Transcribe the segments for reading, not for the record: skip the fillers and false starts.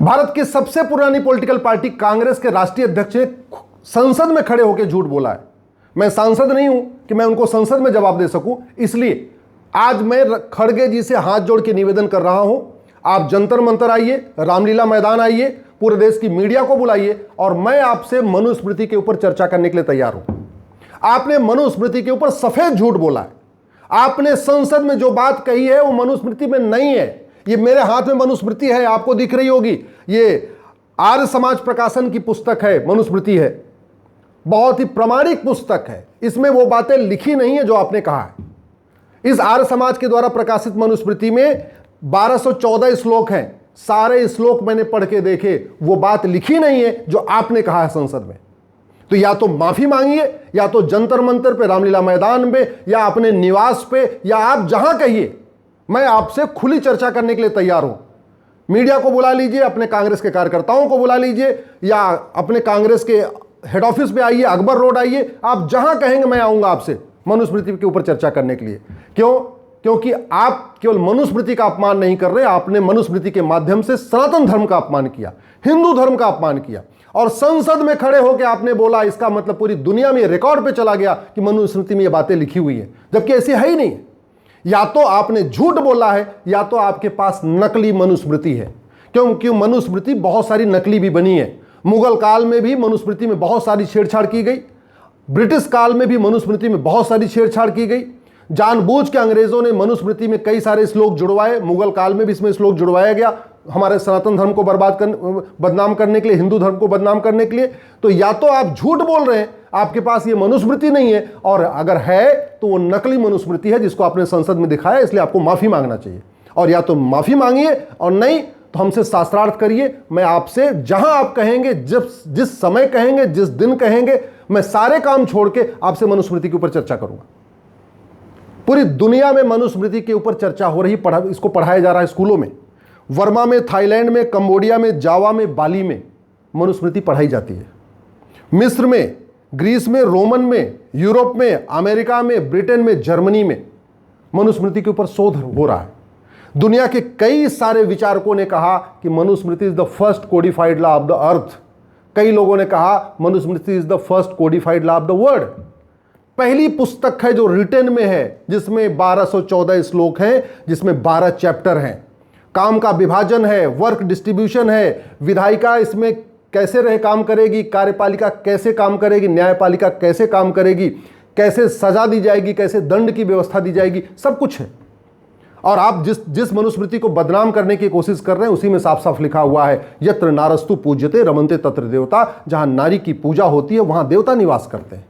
भारत की सबसे पुरानी पॉलिटिकल पार्टी कांग्रेस के राष्ट्रीय अध्यक्ष ने संसद में खड़े होकर झूठ बोला है। मैं सांसद नहीं हूं कि मैं उनको संसद में जवाब दे सकूं, इसलिए आज मैं खड़गे जी से हाथ जोड़ के निवेदन कर रहा हूं, आप जंतर मंतर आइए, रामलीला मैदान आइए, पूरे देश की मीडिया को बुलाइए और मैं आपसे मनुस्मृति के ऊपर चर्चा करने के लिए तैयार हूं। आपने मनुस्मृति के ऊपर सफेद झूठ बोला है। आपने संसद में जो बात कही है वो मनुस्मृति में नहीं है। ये मेरे हाथ में मनुस्मृति है, आपको दिख रही होगी, ये आर्य समाज प्रकाशन की पुस्तक है, मनुस्मृति है, बहुत ही प्रामाणिक पुस्तक है। इसमें वो बातें लिखी नहीं है जो आपने कहा है। इस आर्य समाज के द्वारा प्रकाशित मनुस्मृति में 1214 श्लोक हैं, सारे श्लोक मैंने पढ़ के देखे, वो बात लिखी नहीं है जो आपने कहा है संसद में। तो या तो माफी मांगिए, या तो जंतर मंतर पे, रामलीला मैदान पे, या अपने निवास पे, या आप जहां कहिए, मैं आपसे खुली चर्चा करने के लिए तैयार हूं। मीडिया को बुला लीजिए, अपने कांग्रेस के कार्यकर्ताओं को बुला लीजिए, या अपने कांग्रेस के हेड ऑफिस पे आइए, अकबर रोड आइए, आप जहां कहेंगे मैं आऊंगा आपसे मनुस्मृति के ऊपर चर्चा करने के लिए। क्यों? क्योंकि आप केवल मनुस्मृति का अपमान नहीं कर रहे, आपने मनुस्मृति के माध्यम से सनातन धर्म का अपमान किया, हिंदू धर्म का अपमान किया, और संसद में खड़े होकर आपने बोला, इसका मतलब पूरी दुनिया में रिकॉर्ड पे चला गया कि मनुस्मृति में ये बातें लिखी हुई है, जबकि ऐसी है ही नहीं। या तो आपने झूठ बोला है, या तो आपके पास नकली मनुस्मृति है। क्योंकि मनुस्मृति बहुत सारी नकली भी बनी है। मुगल काल में भी मनुस्मृति में बहुत सारी छेड़छाड़ की गई, ब्रिटिश काल में भी मनुस्मृति में बहुत सारी छेड़छाड़ की गई। जानबूझ के अंग्रेजों ने मनुस्मृति में कई सारे श्लोक जुड़वाए, मुगल काल में भी इसमें श्लोक जुड़वाया गया हमारे सनातन धर्म को बदनाम करने के लिए, हिंदू धर्म को बदनाम करने के लिए। तो या तो आप झूठ बोल रहे हैं, आपके पास ये मनुस्मृति नहीं है, और अगर है तो वो नकली मनुस्मृति है जिसको आपने संसद में दिखाया, इसलिए आपको माफी मांगना चाहिए। और या तो माफी मांगिए, और नहीं तो हमसे शास्त्रार्थ करिए। मैं आपसे जहां आप कहेंगे, जिस समय कहेंगे, जिस दिन कहेंगे, मैं सारे काम छोड़ के आपसे मनुस्मृति के ऊपर चर्चा करूंगा। पूरी दुनिया में मनुस्मृति के ऊपर चर्चा हो रही, इसको पढ़ाया जा रहा है स्कूलों में। वर्मा में, थाईलैंड में, कंबोडिया में, जावा में, बाली में मनुस्मृति पढ़ाई जाती है। मिस्र में, ग्रीस में, रोमन में, यूरोप में, अमेरिका में, ब्रिटेन में, जर्मनी में मनुस्मृति के ऊपर शोध हो रहा है। दुनिया के कई सारे विचारकों ने कहा कि Manusmriti is the first codified law of the earth. कई लोगों ने कहा Manusmriti is the first codified law of the world. पहली पुस्तक है जो रिटन में है, जिसमें 1214 श्लोक हैं, जिसमें 12 चैप्टर हैं। काम का विभाजन है, वर्क डिस्ट्रीब्यूशन है, विधायिका इसमें कैसे रह काम करेगी, कार्यपालिका कैसे काम करेगी, न्यायपालिका कैसे काम करेगी, कैसे सजा दी जाएगी, कैसे दंड की व्यवस्था दी जाएगी, सब कुछ है। और आप जिस मनुस्मृति को बदनाम करने की कोशिश कर रहे हैं, उसी में साफ साफ लिखा हुआ है, यत्र नारस्तु पूज्यते रमन्ते तत्र देवता। जहां नारी की पूजा होती है वहां देवता निवास करते हैं।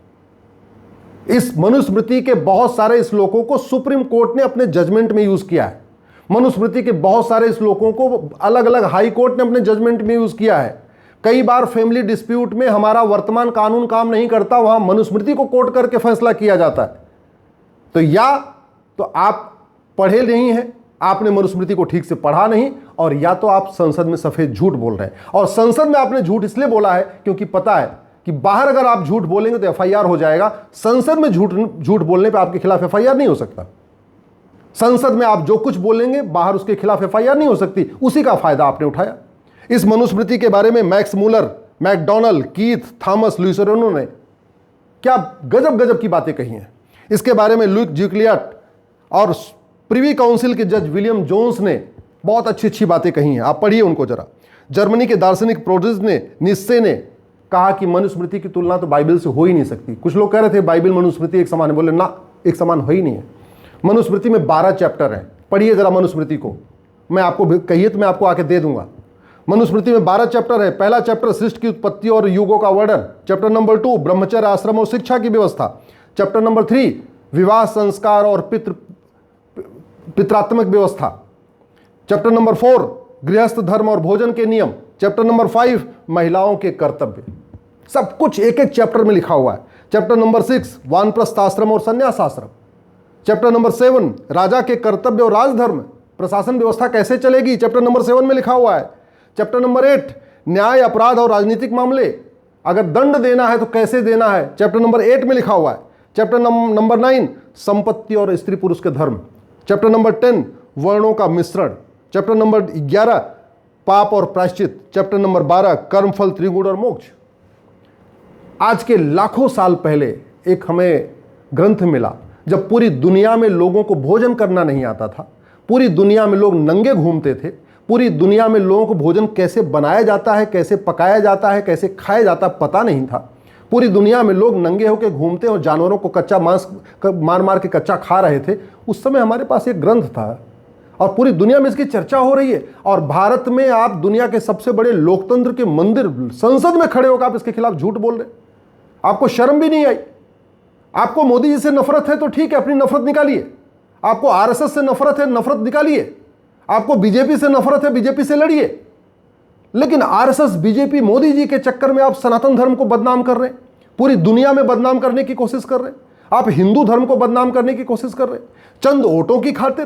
इस मनुस्मृति के बहुत सारे श्लोकों को सुप्रीम कोर्ट ने अपने जजमेंट में यूज किया है। मनुस्मृति के बहुत सारे श्लोकों को अलग अलग हाई कोर्ट ने अपने जजमेंट में यूज किया है। कई बार फैमिली डिस्प्यूट में हमारा वर्तमान कानून काम नहीं करता, वहां मनुस्मृति को कोर्ट करके फैसला किया जाता है। तो या तो आप पढ़े नहीं हैं, आपने मनुस्मृति को ठीक से पढ़ा नहीं, और या तो आप संसद में सफेद झूठ बोल रहे हैं। और संसद में आपने झूठ इसलिए बोला है क्योंकि पता है कि बाहर अगर आप झूठ बोलेंगे तो एफआईआर हो जाएगा। संसद में झूठ बोलने पे आपके खिलाफ एफआईआर नहीं हो सकता। संसद में आप जो कुछ बोलेंगे, बाहर उसके खिलाफ एफआईआर नहीं हो सकती। उसी का फायदा आपने उठाया। इस मनुस्मृति के बारे में Max Muller, Macdonell, Keith, Thomas, Louis Renou ने क्या गजब गजब की बातें कही हैं। इसके बारे में लुक ज्यूक्लियट और प्रिवी काउंसिल के जज विलियम जोन्स ने बहुत अच्छी अच्छी बातें कही हैं, आप पढ़िए उनको जरा। जर्मनी के दार्शनिक प्रोटेस्ट ने, निस्से ने कहा कि मनुस्मृति की तुलना तो बाइबल से हो ही नहीं सकती। कुछ लोग कह रहे थे बाइबल मनुस्मृति एक समान है, बोले ना, एक समान हो ही नहीं है। मनुस्मृति में 12 चैप्टर हैं, पढ़िए जरा मनुस्मृति को। मैं आपको कहिए तो मैं आपको आके दे दूंगा। मनुस्मृति में 12 चैप्टर है। पहला चैप्टर सृष्टि की उत्पत्ति और युगों का वर्णन। चैप्टर नंबर 2 ब्रह्मचर्य, आश्रम और शिक्षा की व्यवस्था। चैप्टर नंबर 3 विवाह, संस्कार और पितरात्मक व्यवस्था। चैप्टर नंबर 4 गृहस्थ धर्म और भोजन के नियम। चैप्टर नंबर 5 महिलाओं के कर्तव्य। सब कुछ एक एक चैप्टर में लिखा हुआ है। चैप्टर नंबर 6 वानप्रस्थ आश्रम और संन्यास आश्रम। चैप्टर नंबर 7 राजा के कर्तव्य और राजधर्म, प्रशासन व्यवस्था कैसे चलेगी, चैप्टर नंबर 7 में लिखा हुआ है। चैप्टर नंबर 8 न्याय, अपराध और राजनीतिक मामले, अगर दंड देना है तो कैसे देना है, चैप्टर नंबर 8 में लिखा हुआ है। चैप्टर नंबर 9 संपत्ति और स्त्री पुरुष के धर्म। चैप्टर नंबर 10 वर्णों का मिश्रण। चैप्टर नंबर 11 पाप और प्रायश्चित, चैप्टर नंबर 12, कर्म फल त्रिगुण और मोक्ष। आज के लाखों साल पहले एक हमें ग्रंथ मिला, जब पूरी दुनिया में लोगों को भोजन करना नहीं आता था, पूरी दुनिया में लोग नंगे घूमते थे, पूरी दुनिया में लोगों को भोजन कैसे बनाया जाता है, कैसे पकाया जाता है, कैसे खाया जाता है पता नहीं था। पूरी दुनिया में लोग नंगे होकर घूमते और जानवरों को कच्चा मांस मार मार के कच्चा खा रहे थे। उस समय हमारे पास एक ग्रंथ था और पूरी दुनिया में इसकी चर्चा हो रही है। और भारत में आप दुनिया के सबसे बड़े लोकतंत्र के मंदिर, संसद में खड़े होकर आप इसके खिलाफ झूठ बोल रहे। आपको शर्म भी नहीं आई? आपको मोदी जी से नफरत है तो ठीक है, अपनी नफरत निकालिए। आपको आरएसएस से नफरत है, नफरत निकालिए। आपको बीजेपी से नफरत है, बीजेपी से लड़िए। लेकिन आरएसएस, बीजेपी, मोदी जी के चक्कर में आप सनातन धर्म को बदनाम कर रहे हैं, पूरी दुनिया में बदनाम करने की कोशिश कर रहे हैं। आप हिंदू धर्म को बदनाम करने की कोशिश कर रहे हैं, चंद वोटों की खातिर,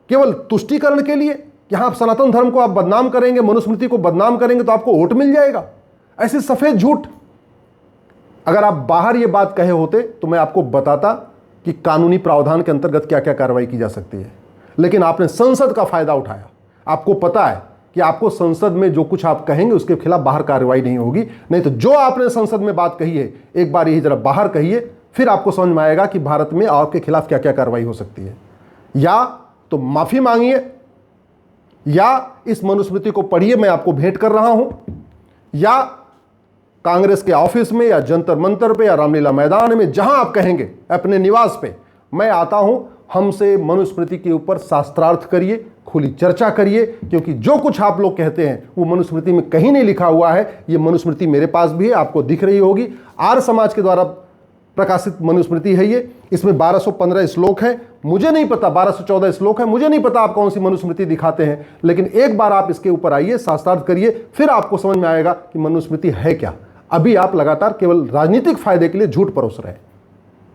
केवल तुष्टीकरण के लिए। यहां आप सनातन धर्म को आप बदनाम करेंगे, मनुस्मृति को बदनाम करेंगे तो आपको वोट मिल जाएगा। ऐसे सफेद झूठ। अगर आप बाहर ये बात कहे होते तो मैं आपको बताता कि कानूनी प्रावधान के अंतर्गत क्या क्या कार्रवाई की जा सकती है, लेकिन आपने संसद का फायदा उठाया। आपको पता है कि आपको संसद में जो कुछ आप कहेंगे उसके खिलाफ बाहर कार्रवाई नहीं होगी। नहीं तो जो आपने संसद में बात कही है, एक बार यही जरा बाहर कहिए, फिर आपको समझ में आएगा कि भारत में आपके खिलाफ क्या क्या कार्रवाई हो सकती है। या तो माफी मांगिए, या इस मनुस्मृति को पढ़िए, मैं आपको भेंट कर रहा हूं, या कांग्रेस के ऑफिस में या जंतर मंतर पे या रामलीला मैदान में, जहां आप कहेंगे, अपने निवास पे मैं आता हूं, हमसे मनुस्मृति के ऊपर शास्त्रार्थ करिए, खुली चर्चा करिए। क्योंकि जो कुछ आप लोग कहते हैं वो मनुस्मृति में कहीं नहीं लिखा हुआ है। ये मनुस्मृति मेरे पास भी है, आपको दिख रही होगी। आर्य समाज के द्वारा प्रकाशित मनुस्मृति है ये। इसमें 1215 श्लोक है। मुझे नहीं पता, 1214 श्लोक है, मुझे नहीं पता आप कौन सी मनुस्मृति दिखाते हैं, लेकिन एक बार आप इसके ऊपर आइए, शास्त्रार्थ करिए, फिर आपको समझ में आएगा कि मनुस्मृति है क्या। अभी आप लगातार केवल राजनीतिक फायदे के लिए झूठ परोस रहे हैं।